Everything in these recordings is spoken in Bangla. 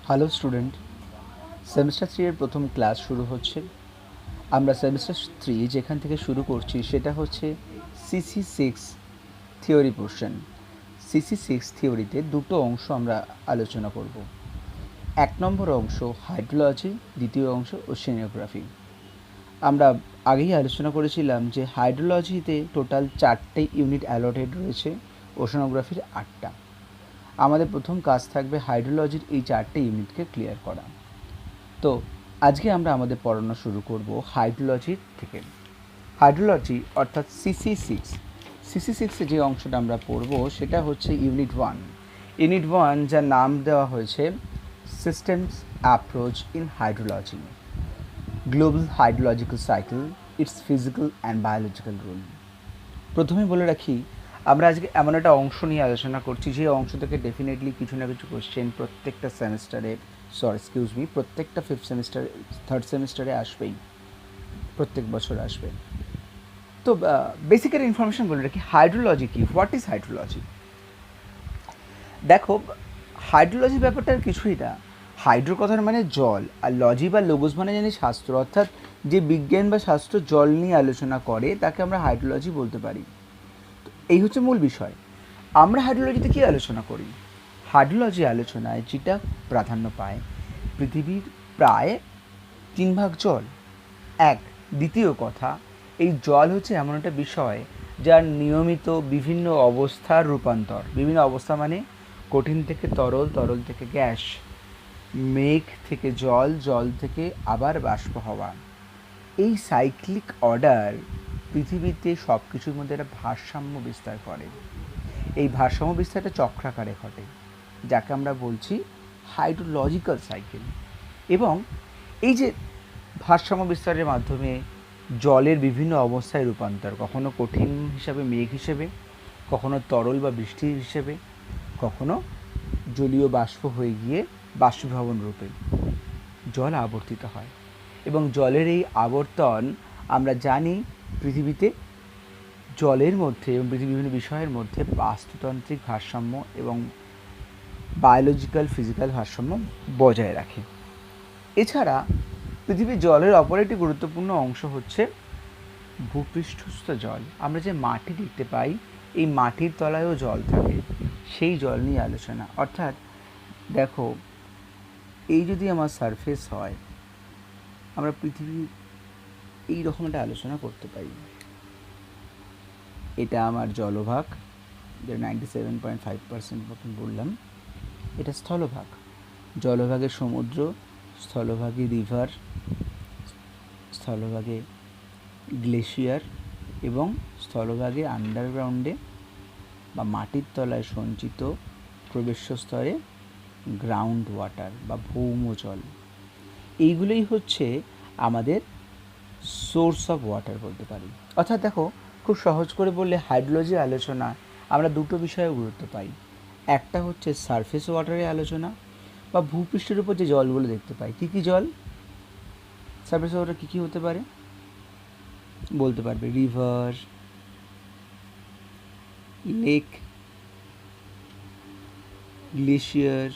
হ্যালো স্টুডেন্ট, সেমিস্টার 3 এর প্রথম ক্লাস শুরু হচ্ছে। আমরা সেমিস্টার 3 যেখান থেকে শুরু করছি সেটা হচ্ছে CC6 থিওরি পোর্শন। CC6 থিওরিতে দুটো অংশ আমরা আলোচনা করব। এক নম্বর অংশ হাইড্রোলজি, দ্বিতীয় অংশ ওশেনিওগ্রাফি। আমরা আগেই আলোচনা করেছিলাম যে হাইড্রোলজিতে টোটাল 4টে ইউনিট অ্যালটেড রয়েছে, ওশেনোগ্রাফির 8টা। আমাদের প্রথম কাজ থাকবে হাইড্রোলজির এই 4টে ইউনিটকে ক্লিয়ার করা। তো আজকে আমরা আমাদের পড়ানো শুরু করব হাইড্রোলজির থেকে। হাইড্রোলজি অর্থাৎ CC6 যে অংশটা আমরা পড়ব সেটা হচ্ছে ইউনিট 1 যার নাম দেওয়া হয়েছে systems approach in hydrology, global hydrological cycle, its physical and biological role. প্রথমে বলে রাখি, আমরা আজকে এমন একটা অংশ নিয়ে আলোচনা করছি যে অংশ থেকে ডেফিনেটলি কিছু না কিছু কোশ্চেন প্রত্যেকটা সেমিস্টারে, প্রত্যেকটা ফিফথ সেমিস্টারে, থার্ড সেমিস্টারে আসবেই, প্রত্যেক বছর আসবে। তো বেসিকের ইনফরমেশন বলে রাখি, হাইড্রোলজি কি, হোয়াট ইজ হাইড্রোলজি। দেখো, হাইড্রোলজি ব্যাপারটা আর কিছুই না। হাইড্রো কথার মানে জল, আর লজি বা লোগোস মানে জানি শাস্ত্র, অর্থাৎ যে বিজ্ঞান বা শাস্ত্র জল নিয়ে আলোচনা করে তাকে আমরা হাইড্রোলজি বলতে পারি। এই হচ্ছে মূল বিষয়। আমরা হাইড্রোলজিতে কী আলোচনা করি? হাইড্রোলজি আলোচনায় যেটা প্রাধান্য পায়, পৃথিবীর প্রায় 3 ভাগ জল। দ্বিতীয় কথা, এই জল হচ্ছে এমন একটা বিষয় যার নিয়মিত বিভিন্ন অবস্থার রূপান্তর, বিভিন্ন অবস্থা মানে কঠিন থেকে তরল, তরল থেকে গ্যাস, মেঘ থেকে জল, জল থেকে আবার বাষ্প হওয়া। এই সাইক্লিক অর্ডার পৃথিবীতে সব কিছুর মধ্যে একটা ভারসাম্য বিস্তার করে। এই ভারসাম্য বিস্তারটা চক্রাকারে ঘটে, যাকে আমরা বলছি হাইড্রোলজিক্যাল সাইকেল। এবং এই যে ভারসাম্য বিস্তারের মাধ্যমে জলের বিভিন্ন অবস্থায় রূপান্তর, কখনো কঠিন হিসাবে মেঘ হিসেবে, কখনো তরল বা বৃষ্টি হিসেবে, কখনো জলীয় বাষ্প হয়ে গিয়ে বাষ্পীভবন রূপে জল আবর্তিত হয়। এবং জলের এই আবর্তন আমরা জানি পৃথিবীতে জলের মধ্যে এবং পৃথিবীর বিভিন্ন বিষয়ের মধ্যে বাস্তুতান্ত্রিক ভারসাম্য এবং বায়োলজিক্যাল ফিজিক্যাল ভারসাম্য বজায় রাখে। এছাড়া পৃথিবীর জলের অপর একটি গুরুত্বপূর্ণ অংশ হচ্ছে ভূপৃষ্ঠস্থ জল। আমরা যে মাটি দেখতে পাই, এই মাটির তলায়ও জল থাকে, সেই জল নিয়ে আলোচনা। অর্থাৎ দেখো, এই যদি আমার সারফেস হয়, আমরা পৃথিবীর এই রকম একটা আলোচনা করতে পারি। এটা আমার জলভাগ, যে 97.5% মতন বললাম। এটা স্থলভাগ, জলভাগে সমুদ্র, স্থলভাগে রিভার, স্থলভাগে গ্লেশিয়ার এবং স্থলভাগে আন্ডারগ্রাউন্ডে বা মাটির তলায় সঞ্চিত প্রবেশ্য স্তরে গ্রাউন্ড ওয়াটার বা ভৌম জল। এইগুলোই হচ্ছে আমাদের সোর্স অফ ওয়াটার বলতে পারি। অর্থাৎ দেখো, খুব সহজ করে বললে হাইড্রোলজির আলোচনা আমরা দুটো বিষয়ে গুরুত্ব পাই। একটা হচ্ছে সারফেস ওয়াটারের আলোচনা বা ভূপৃষ্ঠের উপর যে জলগুলো দেখতে পাই। কী কী জল সারফেস ওয়াটার কী কী হতে পারে বলতে পারবে? রিভার, লেক, গ্লেশিয়ার,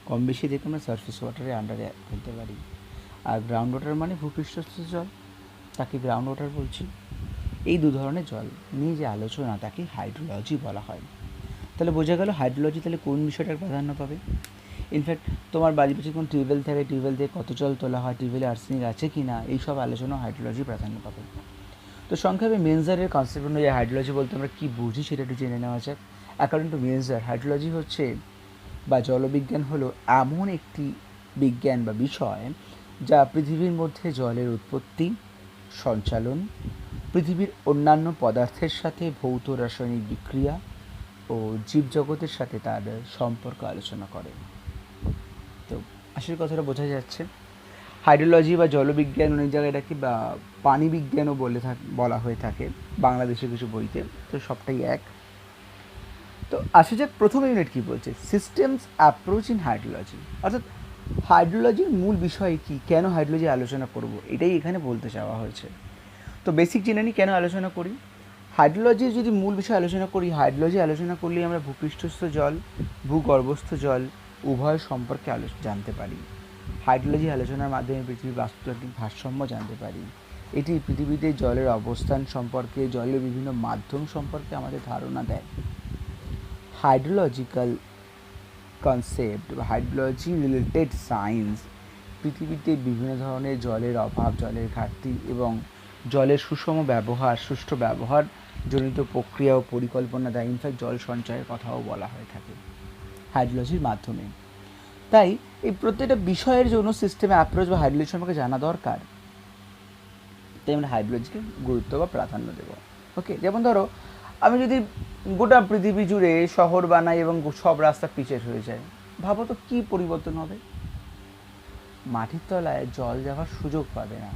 কম বেশি দেখে আমরা সারফেস ওয়াটারের আন্ডারে বলতে পারি। আর গ্রাউন্ড ওয়াটার মানে ভূপৃষ্ঠস্থ জল, তাকে গ্রাউন্ড ওয়াটার বলছি। এই দু ধরনের জল নিয়ে যে আলোচনা তাকে হাইড্রোলজি বলা হয়। তাহলে বোঝা গেল হাইড্রোলজি তাহলে কোন বিষয়টার প্রাধান্য পাবে। ইনফ্যাক্ট তোমার বাড়ির পাশে কোন টিউবওয়েল থাকে, টিউবওয়েল থেকে কত জল তোলা হয়, টিউবওয়েলে আর্সেনিক আছে কি না, এইসব আলোচনা হাইড্রোলজি প্রাধান্য পাবে। তো সংক্ষেপে মেনজারের কনসেপ্ট অনুযায়ী হাইড্রোলজি বলতে আমরা কী বুঝি সেটা একটু জেনে নেওয়া যাক। অ্যাকর্ডিং টু মেনজার, হাইড্রোলজি হচ্ছে বা জলবিজ্ঞান হলো এমন একটি বিজ্ঞান বা বিষয় যা পৃথিবীর মধ্যে জলের উৎপত্তি, সঞ্চালন, পৃথিবীর অন্যান্য পদার্থের সাথে ভৌত রাসায়নিক বিক্রিয়া ও জীবজগতের সাথে তার সম্পর্ক আলোচনা করে। তো আসল কথাটা বোঝা যাচ্ছে। হাইড্রোলজি বা জলবিজ্ঞান অনেক জায়গায় এটাকে বা পানি বিজ্ঞানও বলা হয়ে থাকে বাংলাদেশের কিছু বইতে। তো সবটাই এক। তো আসা যাক, প্রথম ইউনিট কী বলছে, সিস্টেমস অ্যাপ্রোচ ইন হাইড্রোলজি। অর্থাৎ হাইড্রোলজির মূল বিষয় কী, কেন হাইড্রোলজি আলোচনা করব, এটাই এখানে বলতে চাওয়া হয়েছে। তো বেসিক জেনে নিই কেন আলোচনা করি। হাইড্রোলজির যদি মূল বিষয় আলোচনা করি, হাইড্রোলজি আলোচনা করলে আমরা ভূপৃষ্ঠস্থ জল, ভূগর্ভস্থ জল উভয় সম্পর্কে জানতে পারি। হাইড্রোলজি আলোচনার মাধ্যমে পৃথিবীর বাস্তুতাত্ত্বিক ভারসাম্য জানতে পারি। এটি পৃথিবীতে জলের অবস্থান সম্পর্কে, জলের বিভিন্ন মাধ্যম সম্পর্কে আমাদের ধারণা দেয়। হাইড্রোলজিক্যাল কনসেপ্ট বা হাইড্রোলজি রিলেটেড সায়েন্স পৃথিবীতে বিভিন্ন ধরনের জলের অভাব, জলের ঘাটতি এবং জলের সুষম ব্যবহার, সুষ্ঠু ব্যবহার জনিত প্রক্রিয়া ও পরিকল্পনা দেয়। ইনফ্যাক্ট জল সঞ্চয়ের কথাও বলা হয়ে থাকে হাইড্রোলজির মাধ্যমে। তাই এই প্রত্যেকটা বিষয়ের জন্য সিস্টেমে অ্যাপ্রোচ বা হাইড্রোলজি সম্পর্কে জানা দরকার। তাই আমরা হাইড্রোলজিকে গুরুত্ব বা প্রাধান্য দেব। ওকে, যেমন ধরো আমি যদি গোটা পৃথিবী জুড়ে শহর বানাই এবং সব রাস্তা পিচের হয়ে যায়, ভাবো তো কী পরিবর্তন হবে? মাটির তলায় জল যাওয়ার সুযোগ পাবে না,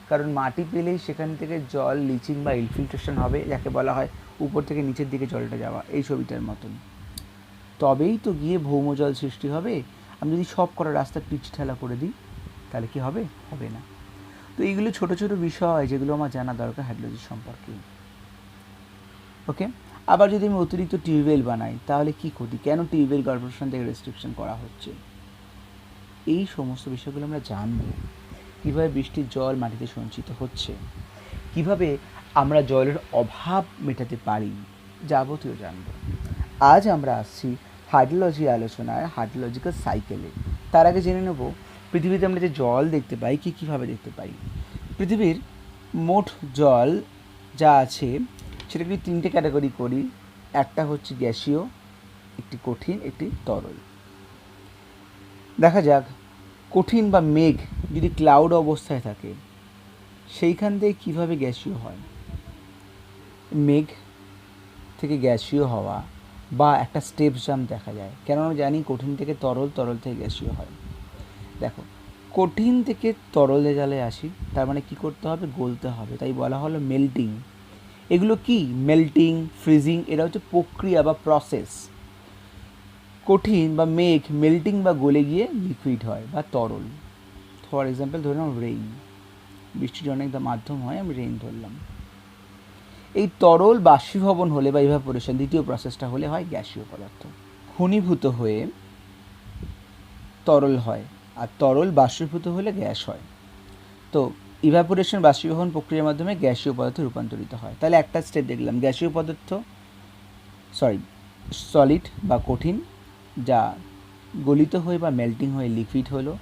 কারণ মাটি পেলেই সেখান থেকে জল লিচিং বা ইনফিল্ট্রেশন হবে, যাকে বলা হয় উপর থেকে নিচের দিকে জলটা যাওয়া, এই ছবিটার মতন। তবেই তো গিয়ে ভৌমজল সৃষ্টি হবে। আমি যদি সব করা রাস্তা পিচ ঠেলা করে দিই তাহলে কি হবে? হবে না। তো এইগুলো ছোটো ছোটো বিষয় যেগুলো আমার জানা দরকার হাইড্রোলজি সম্পর্কে। ওকে, আবার যদি আমি অতিরিক্ত টিউবওয়েল বানাই তাহলে কী ক্ষতি? কেন টিউবওয়েল কর্পোরেশন থেকে রেস্ট্রিকশন করা হচ্ছে? এই সমস্ত বিষয়গুলো আমরা জানব। কীভাবে বৃষ্টির জল মাটিতে সঞ্চিত হচ্ছে, কিভাবে আমরা জলের অভাব মেটাতে পারি, যাবতীয় জানব। আজ আমরা আসছি হাইড্রোলজি আলোচনায়, হাইড্রোলজিক্যাল সাইকেলে। তার আগে জেনে নেব পৃথিবীতে আমরা যে জল দেখতে পাই কীভাবে দেখতে পাই। পৃথিবীর মোট জল যা আছে সেটাকে তিনটে ক্যাটাগরি করি। একটা হচ্ছে গ্যাসীয়, একটি কঠিন, একটি তরল। দেখা যাক কঠিন বা মেঘ যদি ক্লাউড অবস্থায় থাকে সেইখান থেকে কীভাবে গ্যাসীয় হয়। মেঘ থেকে গ্যাসীয় হওয়া বা একটা স্টেপ জাম্প দেখা যায়। কেন আমরা জানি কঠিন থেকে তরল, তরল থেকে গ্যাসীয় হয়। দেখো, কঠিন থেকে তরলে জলে আসি, তার মানে কী করতে হবে? গলতে হবে। তাই বলা হলো মেল্টিং। এগুলো কি? মেল্টিং, ফ্রিজিং, এটা হচ্ছে প্রক্রিয়া বা প্রসেস। কঠিন বা মেঘ মেল্টিং বা গলে গিয়ে লিকুইড হয় বা তরল। ফর এক্সাম্পল ধরে নাও রেইন, বৃষ্টির অনেক মাধ্যম হয়, আমি রেইন ধরলাম। এই তরল বাষ্পীভবন হলে বা ইভাপোরেশন, দ্বিতীয় প্রসেসটা হলে হয় গ্যাসীয় পদার্থ। ঘনীভূত হয়ে তরল হয়, আর তরল বাষ্পীভূত হলে গ্যাস হয়। তো ইভাপোরেশন বাষ্পীভবন প্রক্রিয়ার মাধ্যমে গ্যাসীয় পদার্থে রূপান্তরিত হয়। তাহলে একটা স্টেপ দেখলাম, গ্যাসীয় পদার্থ সলিড বা কঠিন, যা গলিত হয়ে বা মেল্টিং হয়ে লিকুইড হলো,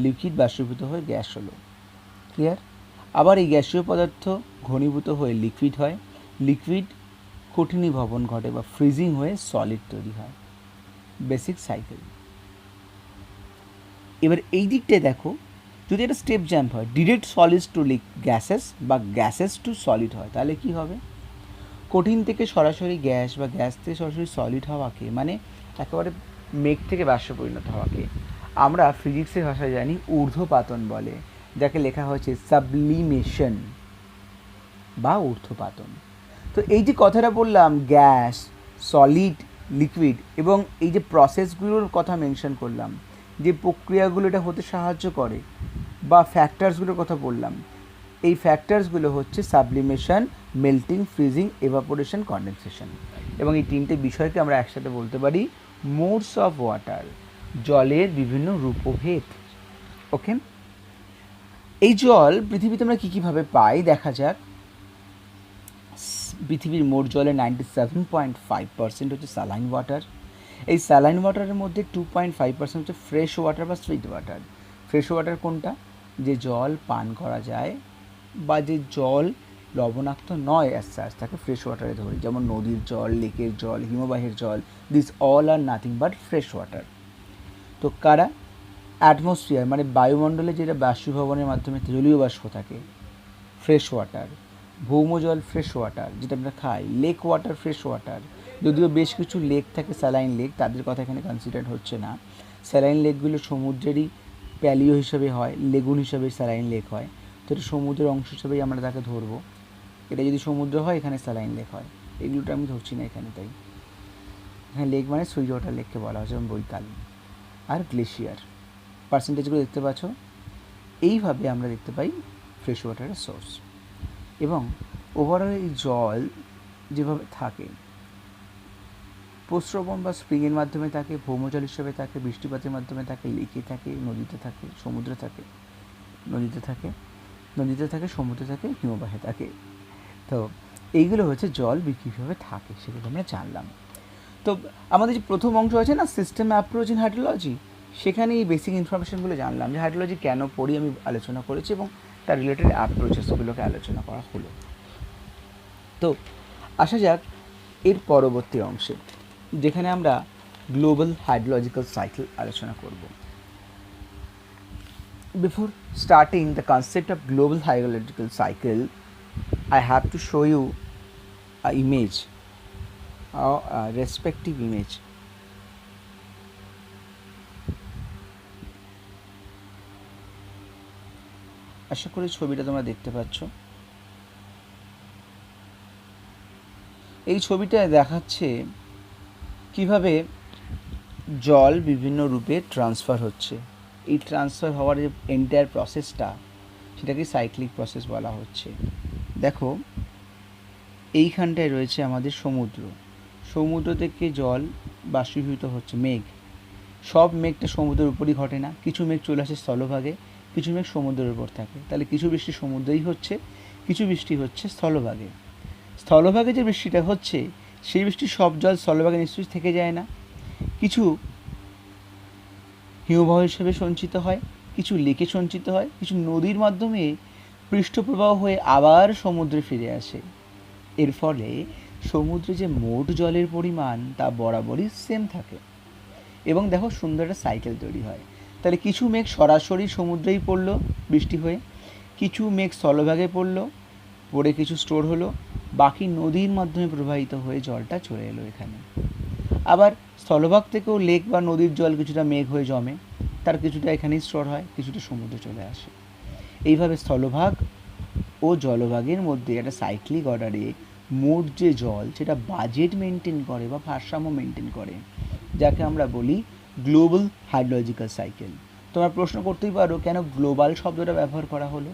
লিকুইড বাষ্পীভূত হয়ে গ্যাস হলো। ক্লিয়ার? আবার এই গ্যাসীয় পদার্থ ঘনীভূত হয়ে লিকুইড হয়, লিকুইড কঠিনীভবন ঘটে বা ফ্রিজিং হয়ে সলিড তৈরি হয়। Basic cycle. এবার এই দিকটায় দেখো, যদি একটা স্টেপ জাম্প হয়, ডিরেক্ট সলিডস টু গ্যাসেস বা গ্যাসেস টু সলিড হয়, তাহলে কি হবে? কঠিন থেকে সরাসরি গ্যাস বা গ্যাস থেকে সরাসরি সলিড হওয়াকে, মানে একেবারে মেঘ থেকে বাষ্পে পরিণত হওয়াকে আমরা ফিজিক্সের ভাষায় জানি ঊর্ধ্বপাতন বলে, যাকে লেখা হয়েছে সাবলিমেশন বা ঊর্ধ্বপাতন। তো এই যে কথাটা বললাম, গ্যাস, সলিড, লিকুইড, এবং এই যে প্রসেসগুলোর কথা মেনশন করলাম, যে প্রক্রিয়াগুলো এটা হতে সাহায্য করে বা ফ্যাক্টরসগুলোর কথা বললাম, এই ফ্যাক্টরসগুলো হচ্ছে sublimation, melting, freezing, evaporation, condensation. এবং এই তিনটে বিষয়কে আমরা একসাথে বলতে পারি মোডস অফ ওয়াটার, জলের বিভিন্ন রূপভেদ। ওকে, এই জল পৃথিবীতে আমরা কী কীভাবে পাই দেখা যাক। পৃথিবীর মোট জলের 97.5% হচ্ছে স্যালাইন ওয়াটার। এই স্যালাইন ওয়াটারের মধ্যে 2.5% হচ্ছে ফ্রেশ ওয়াটার বা সুইট ওয়াটার। ফ্রেশ ওয়াটার কোনটা? যে জল পান করা যায় বা যে জল লবণাক্ত নয়, অ্যাজ তাকে ফ্রেশ ওয়াটারে ধরি। যেমন নদীর জল, লেকের জল, হিমবাহের জল, this all are nothing but fresh water. তো কারা? অ্যাটমসফিয়ার মানে বায়ুমণ্ডলে যেটা বাষ্পীভবনের মাধ্যমে জলীয় বাষ্প থাকে, ফ্রেশ ওয়াটার। ভৌমজল ফ্রেশ ওয়াটার, যেটা আমরা খাই। লেক ওয়াটার ফ্রেশ ওয়াটার, যদিও বেশ কিছু লেক থাকে স্যালাইন লেক, তাদের কথা এখানে কনসিডার হচ্ছে না। স্যালাইন লেকগুলো সমুদ্রেরই প্যালিও হিসেবে হয়, লেগুন হিসেবে স্যালাইন লেক হয়। তো এটা সমুদ্রের অংশ হিসেবেই আমরা তাকে ধরবো। এটা যদি সমুদ্র হয়, এখানে স্যালাইন লেক হয়। এগুলোটা আমি ধরছি না এখানে। তাই এখানে লেক মানে সুইট ওয়াটার লেককে বলা হয়, যেমন বৈকাল। আর গ্লেশিয়ার, পার্সেন্টেজগুলো দেখতে পাচ্ছ। এইভাবে আমরা দেখতে পাই ফ্রেশ ওয়াটারের সোর্স। এবং ওভারঅল এই জল যেভাবে থাকে, প্রস্রবণ বা স্প্রিংয়ের মাধ্যমে থাকে, ভৌমজল হিসেবে থাকে, বৃষ্টিপাতের মাধ্যমে থাকে, লেকে থাকে, নদীতে থাকে, সমুদ্রে থাকে, নদীতে থাকে, সমুদ্রে থাকে, হিমবাহে থাকে। তো এইগুলো হচ্ছে জল কীভাবে থাকে সেগুলো আমরা জানলাম। তো আমাদের যে প্রথম অংশ আছে না, সিস্টেম অ্যাপ্রোচ ইন হাইড্রোলজি, সেখানে এই বেসিক ইনফরমেশনগুলো জানলাম যে হাইড্রোলজি কেন পড়ি আমি আলোচনা করেছি এবং তার রিলেটেড অ্যাপ্রোচেসগুলোকে আলোচনা করা হলো। তো আসা যাক এর পরবর্তী অংশে, যেখানে আমরা গ্লোবাল হাইড্রোলজিক্যাল সাইকেল আলোচনা করব। Before starting the concept of global hydrological cycle, I have to show you a image, a respective image. আশা করি ছবিটা তোমরা দেখতে পাচ্ছ। এই ছবিটা দেখাচ্ছে কিভাবে জল বিভিন্ন রূপে ট্রান্সফার হচ্ছে। এই ট্রান্সফার হওয়ার যে এন্টায়ার প্রসেসটা, সেটাকে সাইক্লিক প্রসেস বলা হচ্ছে। দেখো এইখানটায় রয়েছে আমাদের সমুদ্র থেকে জল বাষ্পীভূত হচ্ছে, মেঘ। সব মেঘটা সমুদ্রের উপরই ঘটে না, কিছু মেঘ চলে আসে স্থলভাগে, কিছু মেঘ সমুদ্রের উপর থাকে। তাহলে কিছু বৃষ্টি সমুদ্রেই হচ্ছে, কিছু বৃষ্টি হচ্ছে স্থলভাগে। স্থলভাগে যে বৃষ্টিটা হচ্ছে, সেই বৃষ্টির সব জল স্থলভাগে নিশ্চয়ই থেকে যায় না। কিছু হিমবাহ হিসেবে সঞ্চিত হয়, কিছু লেকে সঞ্চিত হয়, কিছু নদীর মাধ্যমে পৃষ্ঠপ্রবাহ হয়ে আবার সমুদ্রে ফিরে আসে। এর ফলে সমুদ্রে যে মোট জলের পরিমাণ তা বরাবরই সেম থাকে এবং দেখো সুন্দর একটা সাইকেল তৈরি হয়। তাহলে কিছু মেঘ সরাসরি সমুদ্রেই পড়লো বৃষ্টি হয়ে, কিছু মেঘ স্থলভাগে পড়ে কিছু স্টোর হলো, বাকি নদীর মাধ্যমে প্রবাহিত হয়ে জলটা চলে এলো এখানে। আবার স্থলভাগ থেকেও লেক বা নদীর জল কিছুটা মেঘ হয়ে জমে, তার কিছুটা এখানেই স্টোর হয়, কিছুটা সমুদ্রে চলে আসে। এইভাবে স্থলভাগ ও জলভাগের মধ্যে একটা সাইক্লিক অর্ডারে মোট যে জল, সেটা বাজেট মেনটেন করে বা ভারসাম্য মেনটেন করে, যাকে আমরা বলি গ্লোবাল হাইড্রোলজিক্যাল সাইকেল। তোমরা প্রশ্ন করতেই পারো কেন গ্লোবাল শব্দটা ব্যবহার করা হলো।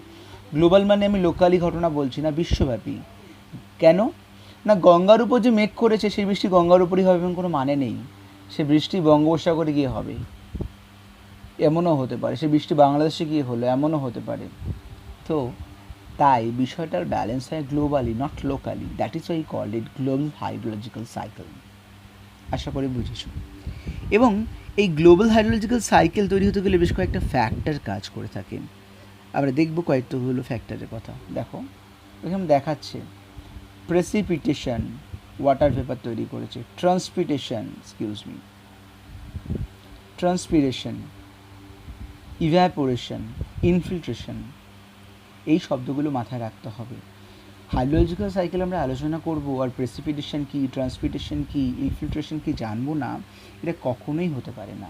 গ্লোবাল মানে আমি লোকালি ঘটনা বলছি না, বিশ্বব্যাপী। কেন না, গঙ্গার উপর যে মেঘ করেছে সেই বৃষ্টি গঙ্গার উপরই হবে এমন কোনো মানে নেই। সে বৃষ্টি বঙ্গোপসাগরে গিয়ে হবে, এমনও হতে পারে। সে বৃষ্টি বাংলাদেশে গিয়ে হলো, এমনও হতে পারে। তো তাই বিষয়টার ব্যালেন্স হয় globally, not locally. That is why called it global hydrological cycle. আশা করি বুঝেছো। এবং এই গ্লোবাল হাইড্রোলজিক্যাল সাইকেল তৈরি হতে গেলে বেশ কয়েকটা ফ্যাক্টর কাজ করে থাকে। আমরা দেখব কয়েকটাগুলো ফ্যাক্টরের কথা। দেখো এখানে দেখাচ্ছে প্রেসিপিটেশন, ওয়াটার ভেপার তৈরি করেছে। ট্রান্সপিরেশন, ইভ্যাপোরেশন, ইনফিল্ট্রেশন, এই শব্দগুলো মাথায় রাখতে হবে। হাইড্রোলজিক্যাল সাইকেল আমরা আলোচনা করব আর প্রেসিপিটেশন কি, ট্রান্সপিরেশন কি, ইনফিল্ট্রেশন কি জানবো না, এটা কখনোই হতে পারে না।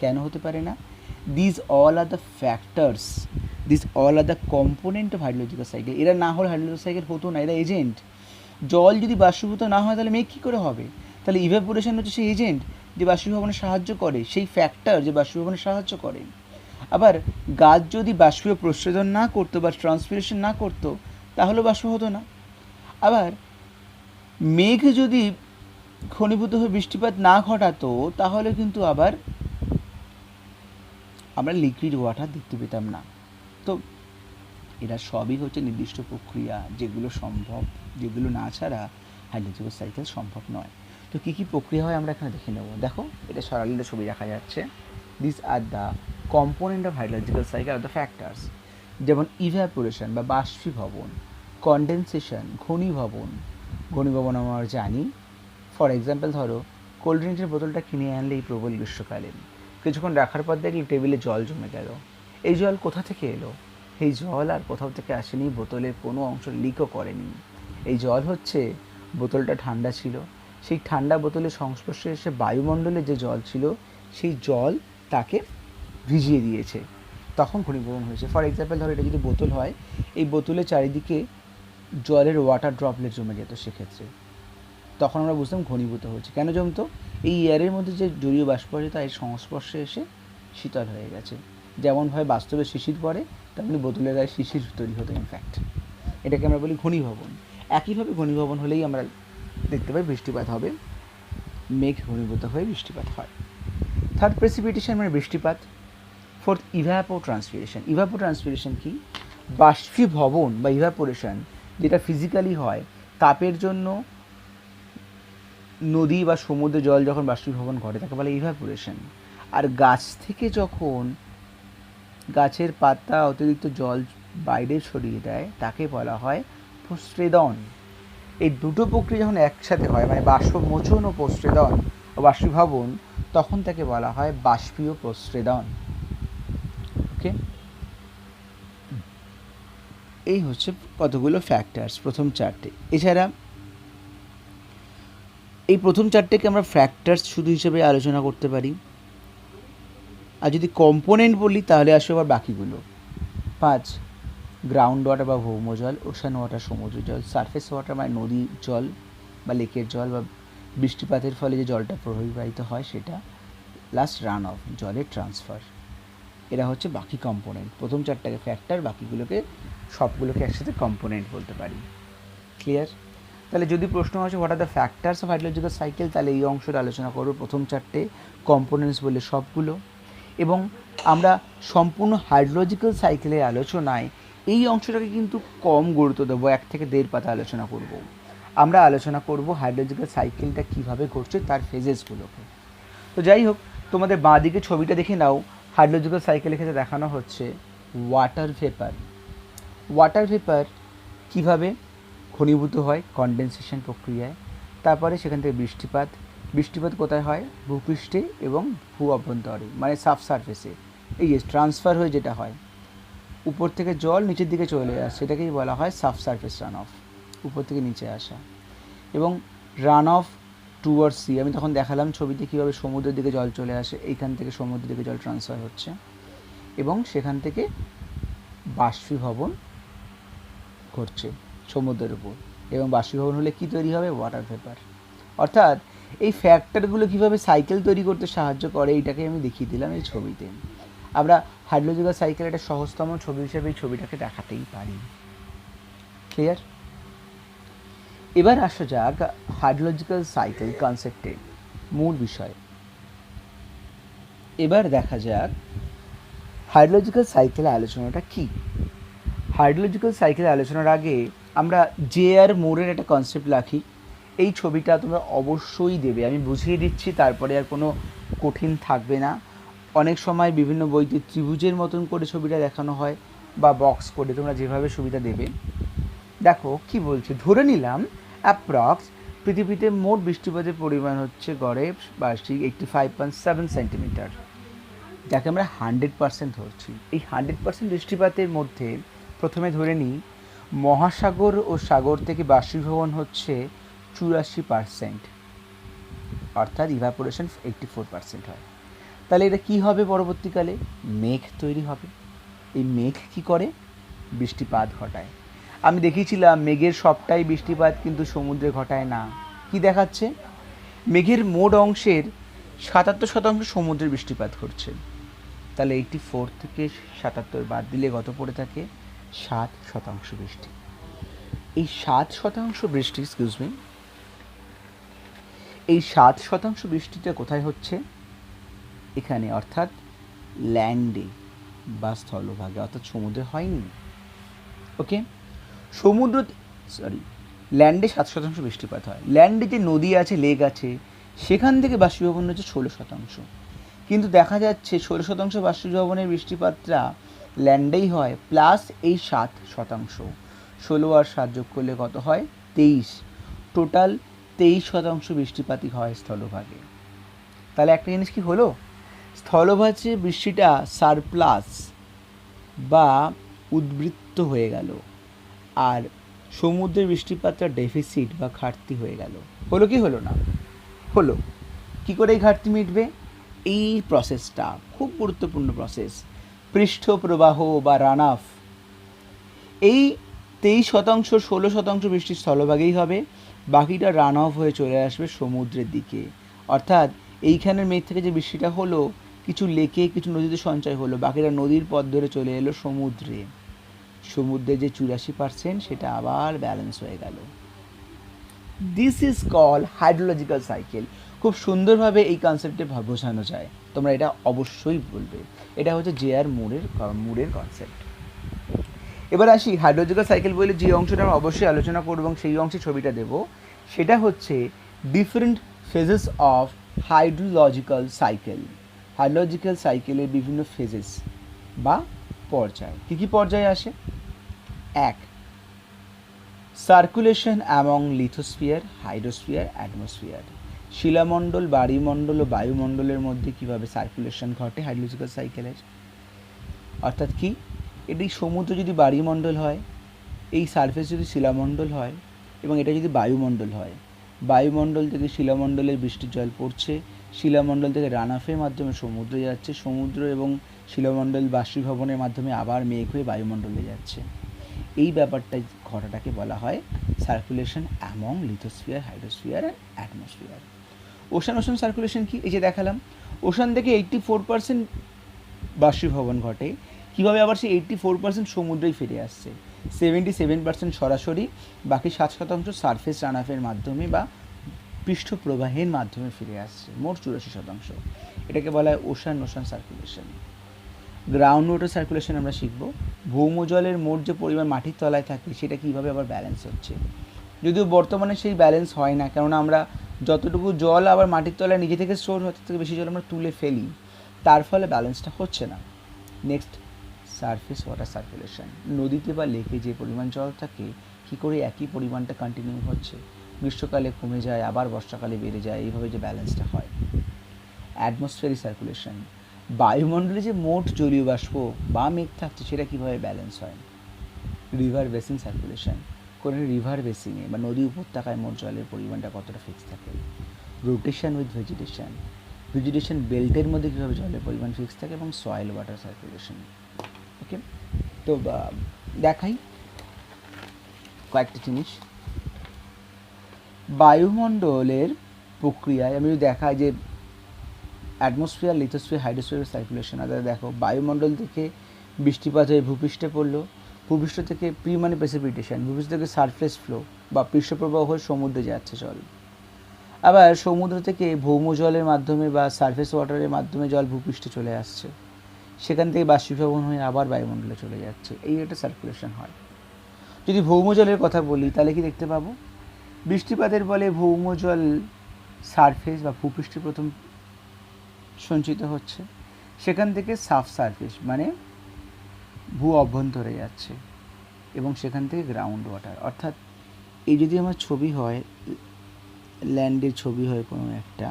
কেন হতে পারে না? This all are the factors, this all are the component of hydrological cycle. এরা না হলে হাইড্রোলজিক্যাল সাইকেল হতো না, এরা এজেন্ট। জল যদি বাষ্পীভূত না হয় তাহলে মেঘ কী করে হবে? তাহলে ইভ্যাপোরেশন হচ্ছে সেই এজেন্ট যে বাষ্পীভবনে সাহায্য করে, সেই ফ্যাক্টর যে বাষ্পীভবনে সাহায্য করে। আবার গাছ যদি বাষ্পীয় প্রস্রোদন না করতো বা ট্রান্সপিরেশন না করতো তাহলে বাষ্প হতো না। আবার মেঘ যদি ঘনীভূত হয়ে বৃষ্টিপাত না ঘটাতো তাহলে কিন্তু আবার আমরা লিকুইড ওয়াটার দেখতে পেতাম না। তো এরা সবই হচ্ছে নির্দিষ্ট প্রক্রিয়া যেগুলো সম্ভব, যেগুলো না ছাড়া হাইড্রোলজিক্যাল সাইকেল সম্ভব নয়। তো কী কী প্রক্রিয়া হয় আমরা এখানে দেখে নেব। দেখো এটা সরাসরি ছবি দেখা যাচ্ছে। This are the component of hydrological cycle are the factors. যেমন ইভ্যাপোরেশন বা বাষ্পীভবন, কনডেনসেশন ঘনীভবন আমরা জানি। ফর এক্সাম্পল ধরো কোল্ড ড্রিঙ্কসের বোতলটা কিনে আনলে এই প্রবল গ্রীষ্মকালে কিছুক্ষণ রাখার পর দেখলে টেবিলে জল জমে গেল। এই জল কোথা থেকে এলো? এই জল আর কোথাও থেকে আসেনি, বোতলের কোনো অংশ লিকও করেনি। এই জল হচ্ছে বোতলটা ঠান্ডা ছিল, সেই ঠান্ডা বোতলের সংস্পর্শে এসে বায়ুমণ্ডলে যে জল ছিল সেই জল তাকে ভিজিয়ে দিয়েছে, তখন ঘনীভবন হয়েছে। ফর এক্সাম্পল ধরো এটা যদি বোতল হয়, এই বোতলের চারিদিকে জলের ওয়াটার ড্রপলেট জমে যেত, সেক্ষেত্রে তখন আমরা বুঝতাম ঘনীভূত হচ্ছে। কেন জমতো? এই এয়ারের মধ্যে যে জলীয় বাষ্প আছে তা এর সংস্পর্শে এসে শীতল হয়ে গেছে। যেমনভাবে বাস্তবে শিশির পড়ে তেমনি বোতলের গায়ে শিশির তৈরি হতো ইনফ্যাক্ট। এটাকে আমরা বলি ঘনীভবন। একইভাবে ঘনীভবন হলেই আমরা দেখতে পাই বৃষ্টিপাত হবে, মেঘ ঘনীভূত হয়ে বৃষ্টিপাত হয়। থার্ড প্রেসিপিটেশন মানে বৃষ্টিপাত। ফোর্থ ইভ্যাপোট্রান্সপিরেশন। ইভ্যাপোট্রান্সপিরেশন কি? বাষ্পীভবন বা ইভ্যাপোরেশন যেটা ফিজিক্যালি হয়, তাপের জন্য নদী বা সমুদ্রে জল যখন বাষ্পীভবন ঘটে তাকে বলে ইভ্যাপোরেশন। আর গাছ থেকে যখন গাছের পাতা অতিরিক্ত জল বাইরে ছড়িয়ে দেয় তাকে বলা হয় প্রস্রেদন। এই দুটো প্রক্রিয়া যখন একসাথে হয়, মানে বাষ্পমোচন ও প্রস্রেদন ও বাষ্পীভবন, তখন তাকে বলা হয় বাষ্পীয় প্রস্রেদন। ওকে, এই হচ্ছে কতগুলো ফ্যাক্টরস, প্রথম চারটে। এছাড়া এই প্রথম চারটেকে আমরা ফ্যাক্টরস শুধু হিসেবে আলোচনা করতে পারি, আর যদি কম্পোনেন্ট বলি তাহলে আসবে আবার বাকিগুলো। 5, গ্রাউন্ড ওয়াটার বা ভৌমজল, ওশান ওয়াটার সমুদ্র জল, সারফেস ওয়াটার মানে নদীর জল বা লেকের জল বা বৃষ্টিপাতের ফলে যে জলটা প্রবাহিত হয় সেটা, লাস্ট রান অফ জলের ট্রান্সফার। এরা হচ্ছে বাকি কম্পোনেন্ট। প্রথম চারটাকে ফ্যাক্টর, বাকিগুলোকে সবগুলোকে একসাথে কম্পোনেন্ট বলতে পারি। ক্লিয়ার? তাহলে যদি প্রশ্ন আছে what are the factors of hydrological cycle, তাহলে এই অংশটা আলোচনা করব, প্রথম চারটে, কম্পোনেন্টস বলে সবগুলো। এবং আমরা সম্পূর্ণ হাইড্রোলজিক্যাল সাইকেলের আলোচনায় এই অংশটাকে কিন্তু কম গুরুত্ব দেবো, 1 থেকে 1.5 পাতা আলোচনা করব। আমরা আলোচনা করব হাইড্রোলজিক্যাল সাইকেলটা কীভাবে ঘটছে তার ফেজেসগুলোকে। তো যাই হোক, তোমাদের বাঁ দিকে ছবিটা দেখে নাও। হাইড্রোলজিক্যাল সাইকেলের ক্ষেত্রে দেখানো হচ্ছে ওয়াটার ভেপার। ওয়াটার ভেপার কীভাবে ঘনীভূত হয়? কনডেনসেশন প্রক্রিয়ায়। তারপরে সেখান থেকে বৃষ্টিপাত। বৃষ্টিপাত কোথায় হয়? ভূপৃষ্ঠে এবং ভূ অভ্যন্তরে, মানে সাব সারফেসে। এই যে ট্রান্সফার হয়ে যেটা হয়, উপর থেকে জল নিচের দিকে চলে আসে, সেটাকেই বলা হয় সাব সারফেস রান অফ, উপর থেকে নিচে আসা। এবং রান অফ টুয়ার্ডস সি, আমি তখন দেখালাম ছবিতে কীভাবে সমুদ্রের দিকে জল চলে আসে, এইখান থেকে সমুদ্রের দিকে জল ট্রান্সফার হচ্ছে এবং সেখান থেকে বাষ্পীভবন ঘটছে সমুদ্রের উপর, এবং বাষ্পীভবন হলে কী তৈরি হবে? Water vapour. অর্থাৎ এই ফ্যাক্টরগুলো কীভাবে সাইকেল তৈরি করতে সাহায্য করে এইটাকে আমি দেখিয়ে দিলাম এই ছবিতে। আমরা হাইড্রোলজিক্যাল সাইকেল একটা সহজতম ছবি হিসেবে এই ছবিটাকে দেখাতেই পারি। ক্লিয়ার? এবার আসা যাক হাইড্রোলজিক্যাল সাইকেল কনসেপ্টে, মূল বিষয়। এবার দেখা যাক হাইড্রোলজিক্যাল সাইকেলের আলোচনাটা কী। হাইড্রোলজিক্যাল সাইকেলের আলোচনার আগে আমরা জে.আর. মুরের একটা কনসেপ্ট রাখি। এই ছবিটা তোমরা অবশ্যই দেবে, আমি বুঝিয়ে দিচ্ছি, তারপরে আর কোনো কঠিন থাকবে না। অনেক সময় বিভিন্ন বইতে ত্রিভুজের মতন করে ছবিটা দেখানো হয় বা বক্স করে, তোমরা যেভাবে সুবিধা দেবে। দেখো কি বলছে, ধরে নিলাম অ্যাপ্রক্স পৃথিবীতে মোট বৃষ্টিপাতের পরিমাণ হচ্ছে গড়ে বার্ষিক 85.7 সেন্টিমিটার, যাকে আমরা 100% ধরছি। এই 100% বৃষ্টিপাতের মধ্যে প্রথমে ধরে নিই মহাসাগর ও সাগর থেকে বাষ্পীভবন হচ্ছে 84%, অর্থাৎ ইভাপোরেশন 84% হয়। তাহলে এটা কী হবে? পরবর্তীকালে মেঘ তৈরি হবে। এই মেঘ কী করে? বৃষ্টিপাত ঘটায়। আমি দেখিয়েছিলাম মেঘের সবটাই বৃষ্টিপাত কিন্তু সমুদ্রে ঘটায় না। কি দেখাচ্ছে? মেঘের মোট অংশের 77% সমুদ্রের বৃষ্টিপাত ঘটছে। তাহলে 84 থেকে 77 বাদ দিলে কত পড়ে থাকে? 7% বৃষ্টি। এই 7% বৃষ্টি, এই 7% বৃষ্টিটা কোথায় হচ্ছে? এখানে, অর্থাৎ ল্যান্ডে বা স্থলভাগে, অর্থাৎ সমুদ্রে হয়নি। ওকে, ল্যান্ডে 7% বৃষ্টিপাত হয়। ল্যান্ডে যে নদী আছে, লেক আছে, সেখান থেকে বাষ্পীভবন হচ্ছে 16%। কিন্তু দেখা যাচ্ছে 16% বাষ্পীভবনের বৃষ্টিপাতটা ল্যান্ডেই হয়, প্লাস এই 7%। 16 আর 7 যোগ করলে কত হয়? 23। টোটাল 23% বৃষ্টিপাতই হয় স্থলভাগে। তাহলে একটা জিনিস কি হলো, স্থলভাগে বৃষ্টিটা সারপ্লাস বা উদ্বৃত্ত হয়ে গেল, আর সমুদ্রের বৃষ্টিপাতটা ডেফিসিট বা ঘাটতি হয়ে গেল। হলো কি হলো না? হলো। কি করে এই ঘাটতি মিটবে? এই প্রসেসটা খুব গুরুত্বপূর্ণ প্রসেস, পৃষ্ঠ প্রবাহ বা রান অফ। এই 23%, 16% বৃষ্টি স্থলভাগেই হবে, বাকিটা রান অফ হয়ে চলে আসবে সমুদ্রের দিকে। অর্থাৎ এইখানের মেঘ থেকে যে বৃষ্টিটা হলো, কিছু লেকে কিছু নদীতে সঞ্চয় হলো, বাকিটা নদীর পথ ধরে চলে এলো সমুদ্রে। সমুদ্রে যে 84% সেটা আবার ব্যালেন্স হয়ে গেল। This is call hydrological cycle. খুব সুন্দরভাবে এই কনসেপ্টে বোঝানো যায়, তোমরা এটা অবশ্যই বলবে। এটা হচ্ছে জে.আর. মুরের কনসেপ্ট। এবার আসি হাইড্রোলজিক্যাল সাইকেল বলে যে অংশটা আমরা অবশ্যই আলোচনা করব এবং সেই অংশে ছবিটা দেব, সেটা হচ্ছে different phases of hydrological cycle. Hydrological সাইকেলের বিভিন্ন ফেজেস বা পর্যায়। কী কী পর্যায়ে আসে? এক, circulation among lithosphere, hydrosphere, atmosphere. শিলামণ্ডল, বায়ুমণ্ডল ও বায়ুমণ্ডলের মধ্যে কীভাবে সার্কুলেশন ঘটে হাইড্রোলজিক্যাল সাইকেলের। অর্থাৎ কি, এটি সমুদ্র যদি বায়ুমণ্ডল হয়, এই সারফেস যদি শিলামণ্ডল হয় এবং এটা যদি বায়ুমণ্ডল হয়, বায়ুমণ্ডল থেকে শিলামণ্ডলের বৃষ্টির জল পড়ছে, শিলামণ্ডল থেকে রানাফের মাধ্যমে সমুদ্রে যাচ্ছে, সমুদ্র এবং শিলামণ্ডল বাষ্পীভবনের মাধ্যমে আবার মেঘ হয়ে বায়ুমণ্ডলে যাচ্ছে। এই ব্যাপারটা ঘটাটাকে বলা হয় circulation among lithosphere, hydrosphere and atmosphere. Ocean circulation কি, এই যে দেখালাম, ওশান থেকে 84% বাষ্পীভবন ঘটে। কীভাবে? আবার সেই 84% সমুদ্রেই ফিরে আসছে, 77% সরাসরি, বাকি 7% সারফেস রানাফের মাধ্যমে বা পৃষ্ঠপ্রবাহের মাধ্যমে ফিরে আসছে, মোট 84%। এটাকে বলা হয় ocean circulation. Ground water circulation আমরা শিখব। ভৌমজলের মোট যে পরিমাণ মাটির তলায় থাকে সেটা কীভাবে আবার ব্যালেন্স হচ্ছে, যদিও বর্তমানে সেই ব্যালেন্স হয় না, কেননা আমরা যতটুকু জল আবার মাটির তলায় নিজে থেকে স্টোর হতে থেকে বেশি জল আমরা তুলে ফেলি, তার ফলে ব্যালেন্সটা হচ্ছে না। Next, surface water circulation. নদীতে বা লেকে যে পরিমাণ জল থাকে, কী করে একই পরিমাণটা কন্টিনিউ হচ্ছে, গ্রীষ্মকালে কমে যায় আবার বর্ষাকালে বেড়ে যায়, এইভাবে যে ব্যালেন্সটা হয়। Atmospheric circulation. বায়ুমণ্ডলে যে মোট জলীয় বাষ্প বা মেঘ থাকছে সেটা কীভাবে ব্যালেন্স হয়। River basin circulation. কোনো রিভার বেসিনে বা নদী উপত্যকায় মোট জলের পরিমাণটা কতটা ফিক্স থাকে। Rotation with vegetation. ভেজিটেশন বেল্টের মধ্যে কীভাবে জলের পরিমাণ ফিক্স থাকে, এবং সয়েল ওয়াটার সার্কুলেশন। ওকে, তো দেখাই কয়েকটা জিনিস। বায়ুমণ্ডলের প্রক্রিয়ায় আমি যদি দেখাই যে অ্যাটমসফিয়ার, লিথোস্ফিয়ার, হাইড্রোস্ফিয়ার সার্কুলেশন। আলাদা দেখো, বায়ুমণ্ডল থেকে বৃষ্টিপাত হয়ে ভূপৃষ্ঠে পড়লো, ভূপৃষ্ঠ থেকে মানে প্রেসিপিটেশন, ভূপৃষ্ঠ থেকে সারফেস ফ্লো বা পৃষ্ঠপ্রবাহ হয়ে সমুদ্রে যাচ্ছে জল। আবার সমুদ্র থেকে ভৌম জলের মাধ্যমে বা সারফেস ওয়াটারের মাধ্যমে জল ভূপৃষ্ঠে চলে আসছে, সেখান থেকে বাষ্পীভবন হয়ে আবার বায়ুমণ্ডলে চলে যাচ্ছে, এই একটা সার্কুলেশন হয়। যদি ভৌম জলের কথা বলি তাহলে কি দেখতে পাবো, বৃষ্টিপাতের ফলে ভৌম জল সারফেস বা ভূপৃষ্ঠে প্রথম সঞ্চিত হচ্ছে, সেখান থেকে সাব সারফেস মানে ভূ অভ্যন্তরে যাচ্ছে, এবং সেখান থেকে গ্রাউন্ড ওয়াটার। অর্থাৎ এই যদি আমার ছবি হয়, ল্যান্ডের ছবি হয় কোনো একটা,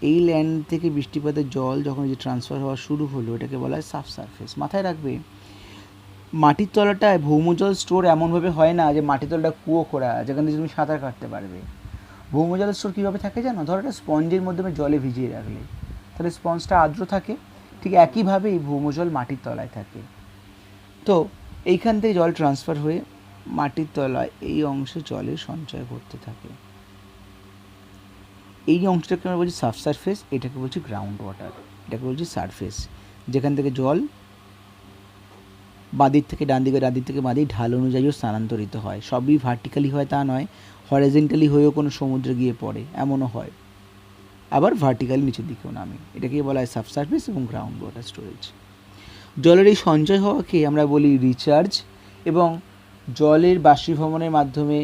এই ল্যান্ড থেকে বৃষ্টিপাতের জল যখন যে ট্রান্সফার হওয়া শুরু হলো, এটাকে বলা হয় সাব সারফেস। মাথায় রাখবে, মাটির তলাটায় ভৌমজল স্টোর এমনভাবে হয় না যে মাটির তলাটা কুয়ো খোঁড়া যেখান থেকে তুমি সাঁতার কাটতে পারবে। ভৌমজলের স্টোর কীভাবে থাকে জানো? ধরো একটা স্পঞ্জের মাধ্যমে জলে ভিজিয়ে রাখলে তাহলে স্পঞ্জটা আর্দ্র থাকে, ঠিক একইভাবে এই ভৌমজল মাটির তলায় থাকে। তো এইখান থেকে জল ট্রান্সফার হয়ে মাটির তলায় এই অংশে জলের সঞ্চয় করতে থাকে। এই অংশটাকে আমরা বলছি সাবসারফেস, এটাকে বলছি গ্রাউন্ড ওয়াটার, এটাকে বলছি সারফেস, যেখান থেকে জল বাঁদিক থেকে ডান দিকে, ডান দিক থেকে বাঁদিক ঢাল অনুযায়ীও স্থানান্তরিত হয়। সবই ভার্টিক্যালি হয় তা নয়, হরিজন্টালি হয়েও কোনো সমুদ্রে গিয়ে পড়ে এমনও হয়, আবার ভার্টিক্যালি নিচের দিকেও নামে। এটাকে বলা হয় সাবসারফেস এবং গ্রাউন্ড ওয়াটার স্টোরেজ। জলের এই সঞ্চয় হওয়াকে আমরা বলি রিচার্জ, এবং জলের বাষ্পীভবনের মাধ্যমে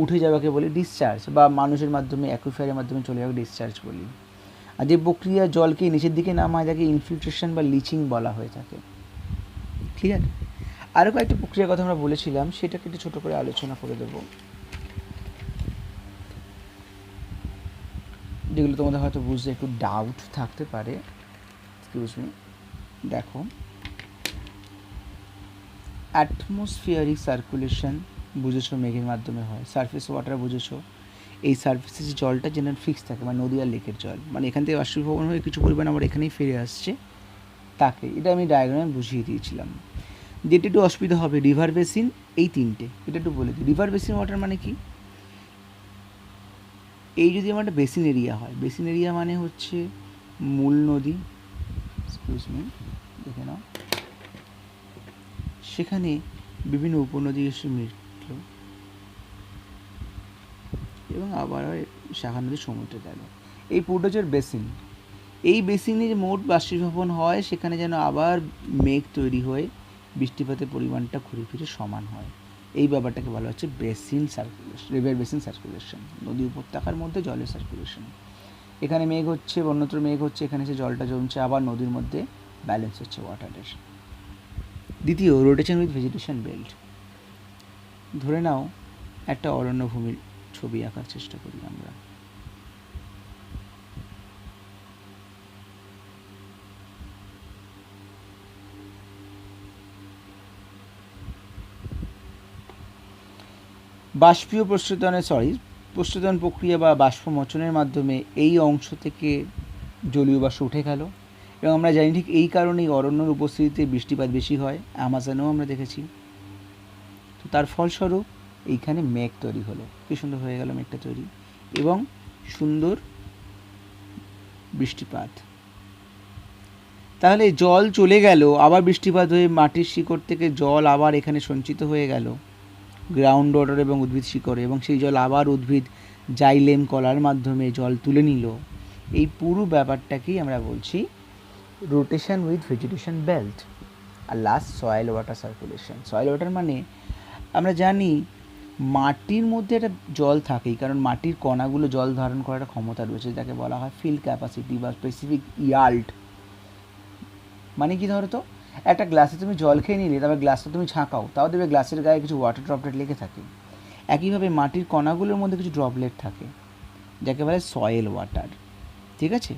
উঠে যাওয়াকে বলি ডিসচার্জ, বা মানুষের মাধ্যমে অ্যাকুইফায়ারের মাধ্যমে চলে যাওয়াকে ডিসচার্জ বলি। আর যে প্রক্রিয়া জলকে নিচের দিকে নামায় তাকে ইনফিল্ট্রেশন বা লিচিং বলা হয়ে থাকে। ক্লিয়ার? আরও কয়েকটি প্রক্রিয়ার কথা আমরা বলেছিলাম, সেটাকে একটু ছোটো করে আলোচনা করে দেবো, যেগুলো তোমাদের হয়তো বুঝতে একটু ডাউট থাকতে পারে। এক্সকিউজ মি, দেখো, অ্যাটমসফিয়ারিক সার্কুলেশন বুঝেছো মেঘের মাধ্যমে হয়। সারফেস ওয়াটার বুঝেছো, এই সারফেসে যে জলটা যেন ফিক্স থাকে, মানে নদী আর লেকের জল, মানে এখান থেকে বাষ্পীভবন হয়ে কিছু পরিমাণ আমার এখানেই ফিরে আসছে, তাকে এটা আমি ডায়াগ্রামে বুঝিয়ে দিয়েছিলাম। যেটা একটু অসুবিধা হবে, রিভার বেসিন, এই তিনটে এটা একটু বলে দিই। রিভার বেসিন ওয়াটার মানে কি, এই যদি আমার একটা বেসিন এরিয়া হয়, বেসিন এরিয়া মানে হচ্ছে মূল নদী, এক্সকিউজ মি দেখে নাও, সেখানে বিভিন্ন উপনদী এসে মিটল, এবং আবার শাখা নদী সমুদ্রে গেল। এই পুরোটা হচ্ছে বেসিন। এই বেসিনে যে মোট বাষ্পীভবন হয় সেখানে যেন আবার মেঘ তৈরি হয়ে বৃষ্টিপাতের পরিমাণটা ঘুরে ফিরে সমান হয়। এই ব্যাপারটাকে বলা হচ্ছে basin circulation, river basin circulation, নদী উপত্যকার মধ্যে জলের সার্কুলেশন। এখানে মেঘ হচ্ছে, অন্যত্র মেঘ হচ্ছে, এখানে এসে জলটা জমছে, আবার নদীর মধ্যে ব্যালেন্স হচ্ছে ওয়াটারের। দ্বিতীয়, রোটেশন উইথ ভেজিটেশন বেল্ট। ধরে নাও একটা অরণ্যভূমির ছবি আঁকার চেষ্টা করি আমরা। বাষ্পীয় প্রস্রোতন প্রক্রিয়া বা বাষ্পমোচনের মাধ্যমে এই অংশ থেকে জলীয় বাষ্প উঠে গেল, এবং আমরা জানি ঠিক এই কারণেই অরণ্যর উপস্থিতিতে বৃষ্টিপাত বেশি হয়, অ্যামাজনেও আমরা দেখেছি। তো তার ফলস্বরূপ এইখানে মেঘ তৈরি হলো, কি সুন্দর হয়ে গেল মেঘটা তৈরি, এবং সুন্দর বৃষ্টিপাত। তাহলে জল চলে গেল, আবার বৃষ্টিপাত হয়ে মাটির শিকড় থেকে জল আবার এখানে সঞ্চিত হয়ে গেল গ্রাউন্ড ওয়াটার এবং উদ্ভিদ শিকড়ে, এবং সেই জল আবার উদ্ভিদ জাইলেম কলার মাধ্যমে জল তুলে নিল। এই পুরো ব্যাপারটাকেই আমরা বলছি রোটেশন উইথ ভেজিটেশন বেল্ট। আর last, soil water circulation. Soil water মানে আমরা জানি মাটির মধ্যে একটা জল থাকেই, কারণ মাটির কণাগুলো জল ধারণ করার একটা ক্ষমতা রয়েছে, যাকে বলা হয় ফিল ক্যাপাসিটি বা স্পেসিফিক ইয়াল্ট। মানে কি, ধরো তো একটা গ্লাসে তুমি জল খেয়ে নিলে, তারপর গ্লাসটা তুমি ঝাঁকাও, তাও দেখবে গ্লাসের গায়ে কিছু ওয়াটার ড্রপলেট লেগে থাকে। একইভাবে মাটির কণাগুলোর মধ্যে কিছু ড্রপলেট থাকে, যাকে বলে সয়েল ওয়াটার। ঠিক আছে,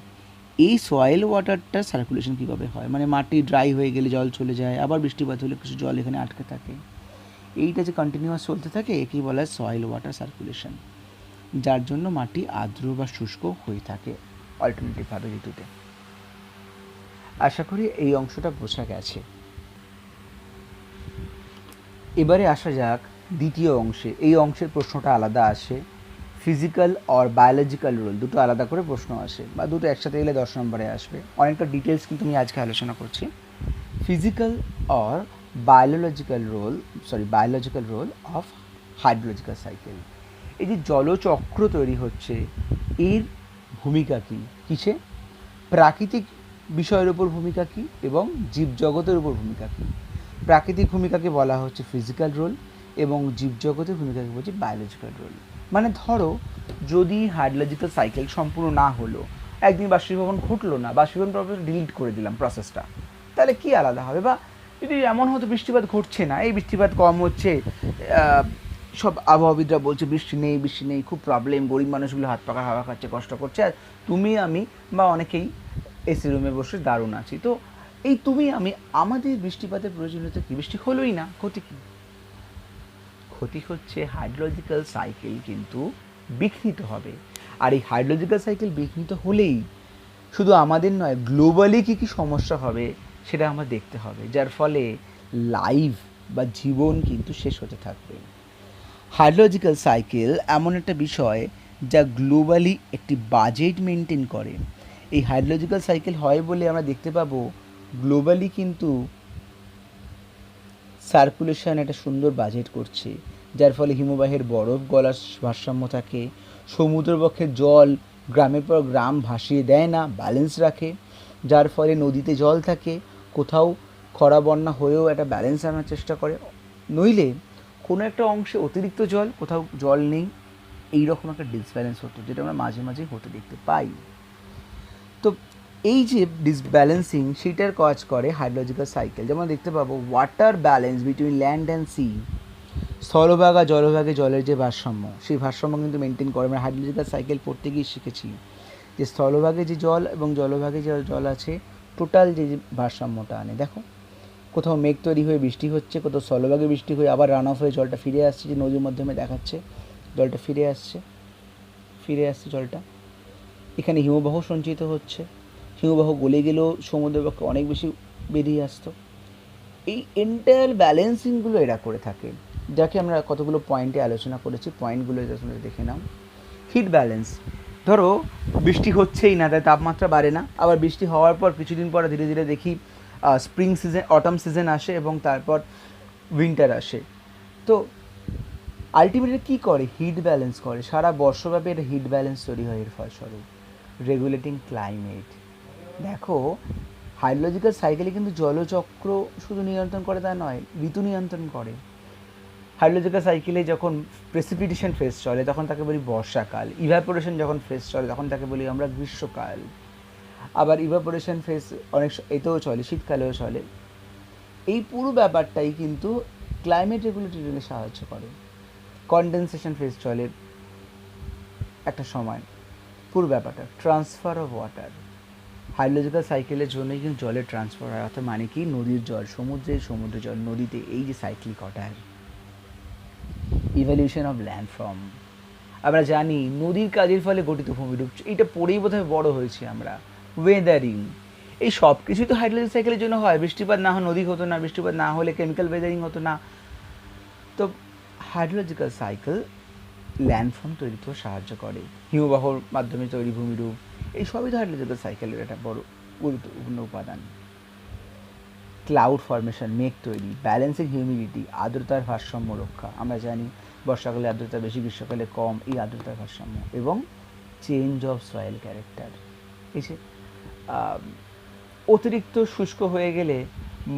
এই সয়েল ওয়াটারটা সার্কুলেশন কীভাবে হয়, মানে মাটি ড্রাই হয়ে গেলে জল চলে যায়, আবার বৃষ্টিপাত হলে কিছু জল এখানে আটকে থাকে, এইটা যে কন্টিনিউয়াস চলতে থাকে একেই বলা হয় সয়েল ওয়াটার সার্কুলেশন, যার জন্য মাটি আর্দ্র বা শুষ্ক হয়ে থাকে অল্টারনেটিভভাবে ঋতুতে। আশা করি এই অংশটা বোঝা গেছে। এবারে আসা যাক দ্বিতীয় অংশে। এই অংশের প্রশ্নটা আলাদা আসে, ফিজিক্যাল অর বায়োলজিক্যাল রোল, দুটো আলাদা করে প্রশ্ন আসে, বা দুটো একসাথে গেলে 10 নম্বরে আসবে। অনেকটা ডিটেলস কিন্তু আমি আজকে আলোচনা করছি। Physical or biological role of hydrological cycle. এই যে জলচক্র তৈরি হচ্ছে, এর ভূমিকা কী, কিসে? প্রাকৃতিক বিষয়ের উপর ভূমিকা কী এবং জীবজগতের উপর ভূমিকা কী? প্রাকৃতিক ভূমিকাকে বলা হচ্ছে ফিজিক্যাল রোল, এবং জীবজগতের ভূমিকাকে বলছে বায়োলজিক্যাল রোল। মানে ধরো, যদি হাইড্রোলজিক্যাল সাইকেল সম্পূর্ণ না হলো, একদিন বাষ্পীভবন ঘটলো না, বাষ্পীভবন প্রসেস ডিলিট করে দিলাম প্রসেসটা, তাহলে কি আলাদা হবে? বা যদি এমন হতো বৃষ্টিপাত ঘটছে না, এই বৃষ্টিপাত কম হচ্ছে, সব আবহাওয়াবিদরা বলছে বৃষ্টি নেই, খুব প্রবলেম, গরিব মানুষগুলো হাত পাকা হাওয়া খাচ্ছে, কষ্ট করছে, আর তুমি আমি বা অনেকেই এসি রুমে বসে দারুণ আছি। তো এই তুমি আমি, আমাদের বৃষ্টিপাতের প্রয়োজনীয়তা কি? বৃষ্টি হলোই না, ক্ষতি কী? ক্ষতি হচ্ছে হাইড্রোলজিক্যাল সাইকেল কিন্তু বিঘ্নিত হবে। আর এই হাইড্রোলজিক্যাল সাইকেল বিঘ্নিত হলেই শুধু আমাদের নয়, গ্লোবালি কী কী সমস্যা হবে সেটা আমরা দেখতে হবে, যার ফলে লাইফ বা জীবন কিন্তু শেষ হতে থাকবে। হাইড্রোলজিক্যাল সাইকেল এমন একটা বিষয় যা গ্লোবালি একটি বাজেট মেনটেন করে। এই হাইড্রোলজিক্যাল সাইকেল হয় বলে আমরা দেখতে পাবো গ্লোবালি কিন্তু সার্কুলেশন একটা সুন্দর বাজেট করছে, যার ফলে হিমবাহের বরফ গলার ভারসাম্য থাকে, সমুদ্রবক্ষের জল গ্রামের পর গ্রাম ভাসিয়ে দেয় না, ব্যালেন্স রাখে, যার ফলে নদীতে জল থাকে, কোথাও খরা বন্যা হয়েও একটা ব্যালেন্স আনার চেষ্টা করে। নইলে কোনো একটা অংশে অতিরিক্ত জল, কোথাও জল নেই, এইরকম একটা ডিসব্যালেন্স হতো, যেটা আমরা মাঝে মাঝে হতে দেখতে পাই। তো এই যে ডিসব্যালেন্সিং, সেটার কাজ করে হাইড্রোলজিক্যাল সাইকেল। যেমন দেখতে পাবো water balance between land and sea, স্থলভাগ আর জলভাগে জলের যে ভারসাম্য, সেই ভারসাম্য কিন্তু মেনটেন করে। আমরা হাইড্রোলজিক্যাল সাইকেল পড়তে গিয়ে শিখেছি যে স্থলভাগে যে জল এবং জলভাগে যে জল আছে, টোটাল যে ভারসাম্যটা আনে। দেখো, কোথাও মেঘ তৈরি হয়ে বৃষ্টি হচ্ছে, কোথাও স্থলভাগে বৃষ্টি হয়ে আবার রান অফ হয়ে জলটা ফিরে আসছে, যে নদীর মাধ্যমে দেখাচ্ছে জলটা ফিরে আসছে জলটা। এখানে হিমবাহ সঞ্চিত হচ্ছে, হিমবাহ গলে গেলেও সমুদ্রের পক্ষে অনেক বেশি বেরিয়ে আসতো। এই এন্টায়ার ব্যালেন্সিংগুলো এরা করে থাকে, যাকে আমরা কতগুলো পয়েন্টে আলোচনা করেছি। পয়েন্টগুলো তোমরা দেখে নাও। হিট ব্যালেন্স, ধরো বৃষ্টি হচ্ছেই না, তাই তাপমাত্রা বাড়ে না, আবার বৃষ্টি হওয়ার পর কিছুদিন পরে ধীরে ধীরে দেখি অটম সিজন আসে এবং তারপর উইন্টার আসে। তো আলটিমেটলি কী করে, হিট ব্যালেন্স করে, সারা বর্ষব্যাপী একটা হিট ব্যালেন্স তৈরি হয় এর ফলস্বরূপ। রেগুলেটিং ক্লাইমেট, দেখো হাইড্রোলজিক্যাল সাইকেলে কিন্তু জলচক্র শুধু নিয়ন্ত্রণ করে তা নয়, ঋতু নিয়ন্ত্রণ করে। হাইড্রোলজিক্যাল সাইকেলে যখন প্রেসিপিটেশন ফেজ চলে তখন তাকে বলি বর্ষাকাল, ইভাপোরেশন যখন ফেজ চলে তখন তাকে বলি আমরা গ্রীষ্মকাল। আবার ইভাপোরেশন ফেজ অনেক এতেও চলে, শীতকালেও চলে। এই পুরো ব্যাপারটাই কিন্তু ক্লাইমেট রেগুলেটরিকে সাহায্য করে। কনডেনসেশন ফেজ চলে একটা সময়, পুরো ব্যাপারটা ট্রান্সফার অফ ওয়াটার, হাইড্রোলজিক্যাল সাইকেলের জন্যই কিন্তু জলের ট্রান্সফার হয়। অর্থাৎ মানে কি, নদীর জল সমুদ্রে, সমুদ্রের জল নদীতে, এই যে cyclic order. Evolution of landform, আমরা জানি নদীর কাজের ফলে গঠিত ভূমিরূপ, এটা পড়েই বোধহয় বড় হয়েছি আমরা। ওয়েদারিং, এই সব কিছুই তো হাইড্রোলজিক্যাল সাইকেলের জন্য হয়। বৃষ্টিপাত না হলে নদী হতো না, বৃষ্টিপাত না হলে কেমিক্যাল ওয়েদারিং হতো না। তো হাইড্রোলজিক্যাল সাইকেল ল্যান্ডফর্ম তৈরিতেও সাহায্য করে, হিমবাহর মাধ্যমে তৈরি ভূমিরূপ, এই সবই তো হাইড্রোলজিক্যাল সাইকেলের একটা বড় গুরুত্বপূর্ণ উপাদান। ক্লাউড ফর্মেশন, মেঘ তৈরি, ব্যালেন্সিং হিউমিডিটি, আর্দ্রতার ভারসাম্য রক্ষা, আমরা জানি বর্ষাকালে আর্দ্রতা বেশি, গ্রীষ্মকালে কম, এই আর্দ্রতার ভারসাম্য। এবং চেঞ্জ অফ সয়েল ক্যারেক্টার, এই যে অতিরিক্ত শুষ্ক হয়ে গেলে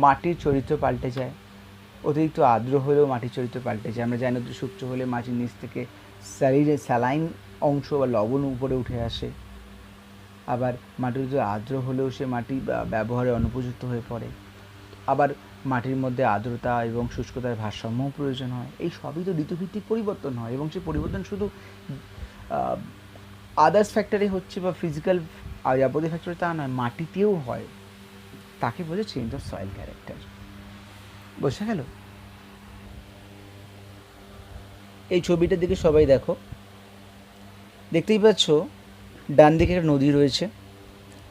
মাটির চরিত্র পাল্টে যায়, অতিরিক্ত আর্দ্র হলেও মাটির চরিত্র পাল্টে যায়। আমরা জানি অতিরিক্ত শুষ্ক হলে মাটির নিচ থেকে স্যালাইন অংশ বা লবণ উপরে উঠে আসে। আবার মাটির যদি আর্দ্র হলেও সে মাটি ব্যবহারে অনুপযুক্ত হয়ে পড়ে। আবার মাটির মধ্যে আর্দ্রতা এবং শুষ্কতার ভারসাম্য প্রয়োজন হয়। এই সবই তো ঋতুভিত্তিক পরিবর্তন হয়, এবং সেই পরিবর্তন শুধু আদার্স ফ্যাক্টরে হচ্ছে বা ফিজিক্যাল যাবতীয় ফ্যাক্টরে তা নয়, মাটিতেও হয়। তাকে বলে চেঞ্জ অফ সয়েল ক্যারেক্টার। বোঝা গেল? এই ছবিটার দিকে সবাই দেখো, দেখতেই পাচ্ছ ডান দিকে একটা নদী রয়েছে।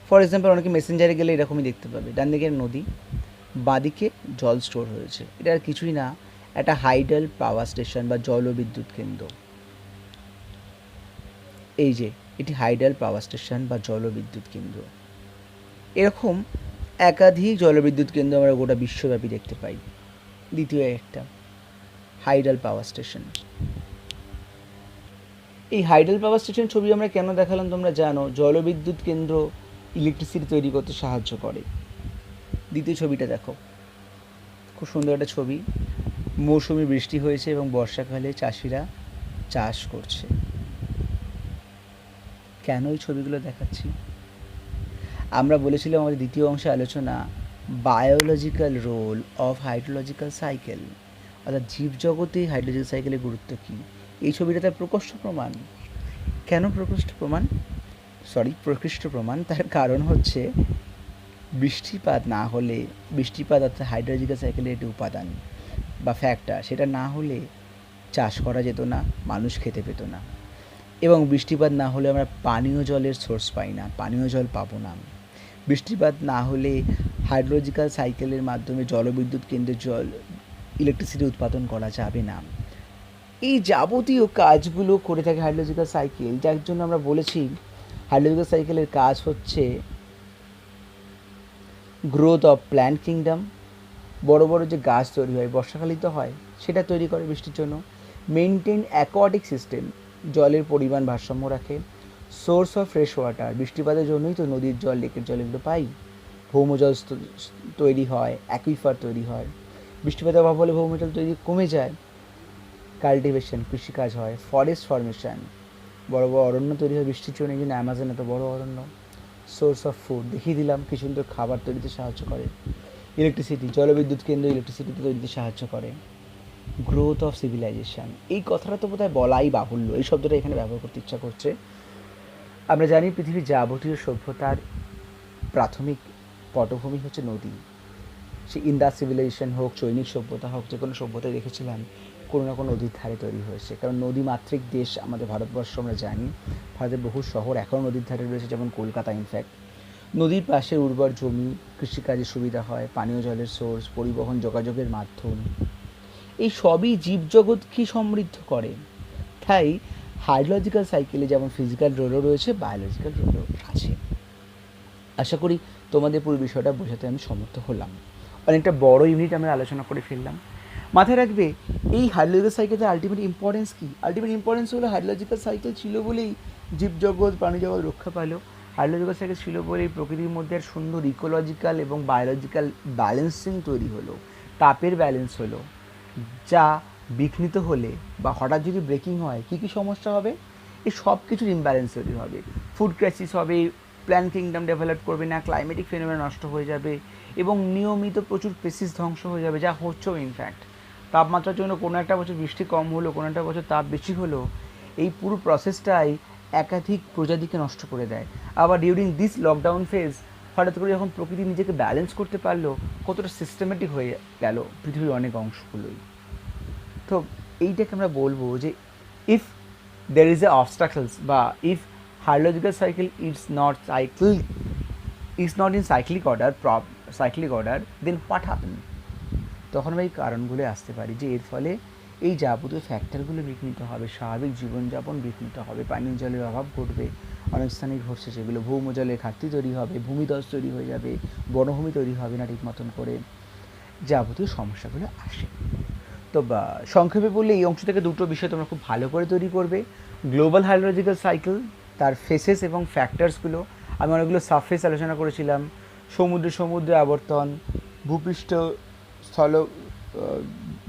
ফর এক্সাম্পল অনেকে মেসেঞ্জারে গেলে এরকমই দেখতে পাবে, ডান দিকে নদী, বাদিকে জল স্টোর হয়েছে। এটা আর কিছুই না, একটা হাইডাল পাওয়ার স্টেশন বা জলবিদ্যুৎ কেন্দ্র। এই যে এটি হাইডাল পাওয়ার স্টেশন বা জলবিদ্যুৎ কেন্দ্র। এরকম একাধিক জলবিদ্যুৎ কেন্দ্র আমরা গোটা বিশ্বব্যাপী দেখতে পাই। দ্বিতীয় একটা হাইডাল পাওয়ার স্টেশন। এই হাইডাল পাওয়ার স্টেশন ছবি আমরা কেন দেখালাম তোমরা জানো, জলবিদ্যুৎ কেন্দ্র ইলেকট্রিসিটি তৈরি করতে সাহায্য করে। দ্বিতীয় ছবিটা দেখো, খুব সুন্দর একটা ছবি, মৌসুমি বৃষ্টি হয়েছে এবং বর্ষাকালে চাষিরা চাষ করছে। কেন এই ছবিগুলো দেখাচ্ছি? আমরা বলেছিলাম আমাদের দ্বিতীয় অংশে আলোচনা, biological role of hydrological cycle, অর্থাৎ জীবজগতে হাইড্রোলজিক্যাল সাইকেলের গুরুত্ব কী। এই ছবিটা তার প্রকৃষ্ট প্রমাণ। কেন প্রকৃষ্ট প্রমাণ? তার কারণ হচ্ছে বৃষ্টিপাত না হলে, বৃষ্টিপাত অর্থাৎ হাইড্রোলজিক্যাল সাইকেলের একটি উপাদান বা ফ্যাক্টর, সেটা না হলে চাষ করা যেত না, মানুষ খেতে পেত না। এবং বৃষ্টিপাত না হলে আমরা পানীয় জলের সোর্স পাই না, পানীয় জল পাবো না। বৃষ্টিপাত না হলে হাইড্রোলজিক্যাল সাইকেলের মাধ্যমে জলবিদ্যুৎ কেন্দ্রের জল ইলেকট্রিসিটি উৎপাদন করা যাবে না। এই যাবতীয় কাজগুলো করে থাকে হাইড্রোলজিক্যাল সাইকেল, যার জন্য আমরা বলেছি হাইড্রোলজিক্যাল সাইকেলের কাজ হচ্ছে গ্রোথ অফ প্ল্যান্ট কিংডম, বড় বড় যে গাছ তৈরি হয় বর্ষাকালেই তো হয়, সেটা তৈরি করে বৃষ্টির জন্য। মেনটেন অ্যাকোয়াটিক সিস্টেম, জলের পরিমাণ ভারসাম্য রাখে। সোর্স অফ ফ্রেশ ওয়াটার, বৃষ্টিপাতের জন্যই তো নদীর জল, লেকের জল এগুলো পাই। ভৌমজল তৈরি হয়, অ্যাকুইফার তৈরি হয়। বৃষ্টিপাতের অভাব হলে ভৌমজল তৈরি কমে যায়। কাল্টিভেশন, কৃষিকাজ হয়। ফরেস্ট ফর্মেশন, বড় বড় অরণ্য তৈরি হয় বৃষ্টির জন্য, এই জন্য অ্যামাজন এত বড় অরণ্য। সোর্স অফ ফুড, দেখিয়ে দিলাম কিছু সুন্দর খাবার তৈরিতে সাহায্য করে। ইলেকট্রিসিটি, জলবিদ্যুৎ কেন্দ্র ইলেকট্রিসিটি তৈরিতে সাহায্য করে। গ্রোথ অফ সিভিলাইজেশন, এই কথাটা তো বোধহয় বলাই বাহুল্য, এই শব্দটা এখানে ব্যবহার করতে ইচ্ছা করছে। আমরা জানি পৃথিবীর যাবতীয় সভ্যতার প্রাথমিক পটভূমি হচ্ছে নদী। সে ইন্দাস সিভিলাইজেশন হোক, চৈনিক সভ্যতা হোক, যে কোনো সভ্যতায় দেখেছিলাম কোনো না কোনো নদীর ধারে তৈরি হয়েছে। কারণ নদীমাতৃক দেশ আমাদের ভারতবর্ষ, আমরা জানি ভারতের বহু শহর এখনও নদীর ধারে রয়েছে, যেমন কলকাতা। ইনফ্যাক্ট নদীর পাশে উর্বর জমি, কৃষিকাজের সুবিধা হয়, পানীয় জলের সোর্স, পরিবহন, যোগাযোগের মাধ্যম, এই সবই জীবজগৎকে সমৃদ্ধ করে। তাই হাইড্রোলজিক্যাল সাইকেলে যেমন ফিজিক্যাল রোলও রয়েছে, বায়োলজিক্যাল রোলও আছে। আশা করি তোমাদের পুরো বিষয়টা বোঝাতে আমি সমর্থ হলাম। অনেকটা বড় ইউনিট আমরা আলোচনা করে ফেললাম। মাথায় রাখবে এই হাইড্রোলজিক্যাল সাইকেলের আলটিমেট ইম্পর্টেন্স কী? আলটিমেট ইম্পর্টেন্স হলো হাইড্রোলজিক্যাল সাইকেল ছিল বলেই জীবজগৎ প্রাণীজগৎ রক্ষা পেল। হাইড্রোলজিক্যাল সাইকেল ছিল বলেই প্রকৃতির মধ্যে আর সুন্দর ইকোলজিক্যাল এবং বায়োলজিক্যাল ব্যালেন্সিং তৈরি হলো, তাপের ব্যালেন্স হলো, যা বিঘ্নিত হলে বা হঠাৎ যদি ব্রেকিং হয় কী কী সমস্যা হবে? এই সব কিছুর ইমব্যালেন্স তৈরি হবে, ফুড ক্রাইসিস হবে, প্ল্যান কিংডম ডেভেলপ করবে না, ক্লাইমেটিক ফেনোমেনা নষ্ট হয়ে যাবে এবং নিয়মিত প্রচুর স্পিসিস ধ্বংস হয়ে যাবে, যা হচ্ছেও ইনফ্যাক্ট। তাপমাত্রার জন্য কোনো একটা বছর বৃষ্টি কম হলো, কোনো একটা বছর তাপ বেশি হলো, এই পুরো প্রসেসটাই একাধিক প্রজাতিকে নষ্ট করে দেয়। আবার ডিউরিং দিস লকডাউন ফেজ হঠাৎ করে যখন প্রকৃতি নিজেকে ব্যালেন্স করতে পারলো, কতটা সিস্টেমেটিক হয়ে গেল পৃথিবীর অনেক অংশগুলোই। তো এইটাকে আমরা বলবো যে if there is a obstacles বা if hydrological cycle is not in cyclic order then what happen? তখন আমরা এই কারণগুলো আসতে পারি যে এর ফলে এই যাবতীয় ফ্যাক্টরগুলো বিঘ্নিত হবে, স্বাভাবিক জীবনযাপন বিঘ্নিত হবে, পানীয় জলের অভাব ঘটবে, অনেক স্থানেই ঘটছে সেগুলো, ভৌম জলের ঘাটতি তৈরি হবে, ভূমিধস তৈরি হয়ে যাবে, বনভূমি তৈরি হবে না ঠিক মতন করে, যাবতীয় সমস্যাগুলো আসে। তো সংক্ষেপে বললে এই অংশ থেকে দুটো বিষয় তোমরা খুব ভালো করে তৈরি করবে। গ্লোবাল হাইড্রোলজিক্যাল সাইকেল, তার ফেসেস এবং ফ্যাক্টরসগুলো, আমি অনেকগুলো সারফেস আলোচনা করেছিলাম, সমুদ্রে আবর্তন, ভূপৃষ্ঠ স্থল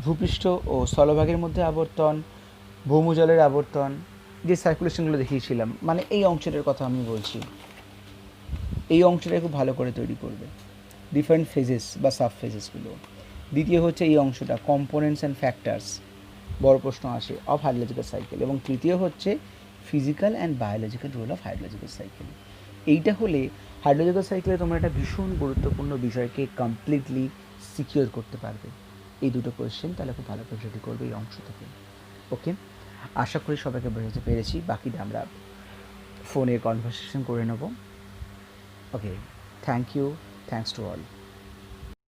ভূপৃষ্ঠ ও স্থলভাগের মধ্যে আবর্তন, ভৌমজলের আবর্তন, যে সার্কুলেশনগুলো দেখিয়েছিলাম, মানে এই অংশটার কথা আমি বলছি, এই অংশটা খুব ভালো করে তৈরি করবে, ডিফারেন্ট ফেজেস বা সাব ফেজেসগুলো। দ্বিতীয় হচ্ছে এই অংশটা কম্পোনেন্টস অ্যান্ড ফ্যাক্টরস, বড় প্রশ্ন আসে অফ হাইড্রোলজিক্যাল সাইকেল। এবং তৃতীয় হচ্ছে physical and biological role of hydrological cycle. এইটা হলে হাইড্রোলজিক্যাল সাইকেলে তোমরা একটা ভীষণ গুরুত্বপূর্ণ বিষয়কে কমপ্লিটলি সিকিওর করতে পারবে। এই দুটো কোয়েশ্চেন তাহলে খুব ভালো করে রেডি করবে এই অংশ থেকে। ওকে, আশা করি সবাইকে বোঝাতে পেরেছি, বাকিটা আমরা ফোনে কনভারসেশন করে নেব। Okay, thank you, thanks to all.